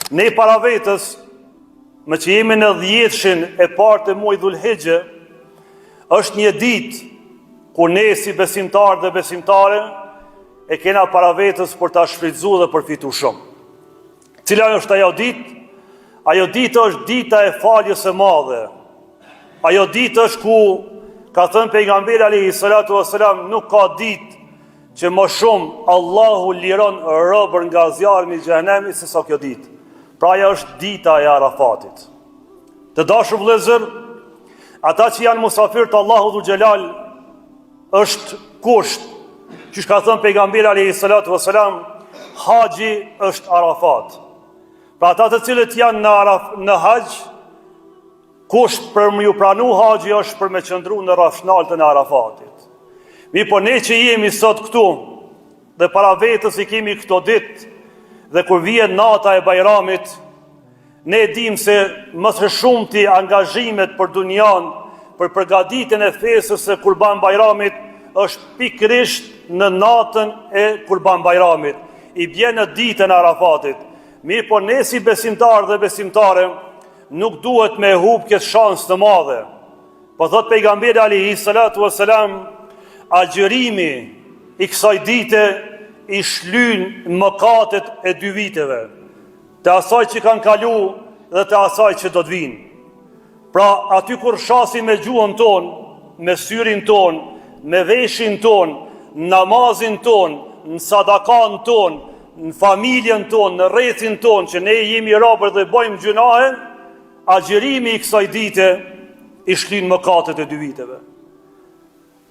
Ne para vetës, me që jemi në 10-shin e parë të muajit Dhulhijhe, është një ditë ku ne si besimtar dhe besimtare e kena para vetës për ta shfrytzuar dhe përfitu shumë. Cila është ajo ditë? Ajo ditë është dita e faljes së madhe. Ajo ditë është ku, ka thënë pejgamberi alayhi salatu wasalam, nuk ka ditë që më shumë Allahu liron robën nga zjarmi i xhenemit se sa kjo ditë. Pra ajo është dita e Arafatit. Të dashur vëllezër, ata që janë musafir të Allahu Dhul Xhelal është kusht, që ka thënë pejgamberi alayhi salatu wasalam, haxhi është Arafat. Pra ata të cilët janë në haxh, kusht për më ju pranu haxhi është për me qëndru në rafshnaltën e Arafatit. Po ne që jemi sot këtu dhe para vetës i kemi këto ditë, dhe kur vjen nata e Bajramit, ne dim se më së shumti angazhimet për dunjan, për përgatitjen e fesës së Kurban Bajramit është pikërisht në natën e Kurban Bajramit, i bjen në ditën e Arafatit. Po ne si besimtar dhe besimtare nuk duhet me hub këtë shans të madhe. Po thot pejgamberi alayhi salatu wasalam, agjërimi i kësaj dite i shlyn mëkatet e 2 viteve, të asaj që kanë kalu dhe të asaj që do të vinë. Pra aty kur shasim me gjuhën ton, me syrin ton, me veshin ton, namazin ton, në sadakan ton, në familjen ton, në rrethin ton, që ne jemi robër dhe bëjmë gjunahe, agjërimi i kësaj dite i shlyn mëkatet e 2 viteve.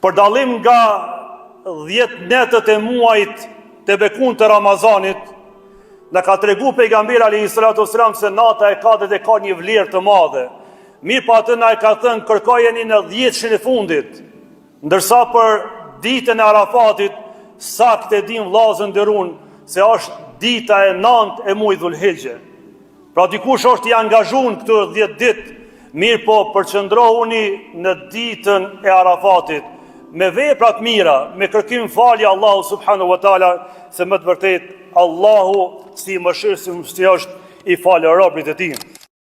Për dallim nga 10 netët e muajit të bekun të Ramazanit, në ka tregu pejgamberi alayhi salatu wasalam se nata e katërt e ka një vlerë të madhe. Pa atë na e ka thënë kërkojeni në 10-shin e fundit, ndërsa për ditën e Arafatit saktë e dim vllazën nderun se është dita e 9 e muajit Dhulhijhe. Pra dikush është i angazhuar këto 10 ditë, po përqëndrohuni në ditën e Arafatit me vepra të mira, me kërkim falje Allahu subhanahu wa taala, se më të vërtet Allahu si mëshirshëm është i falë robërit e tij.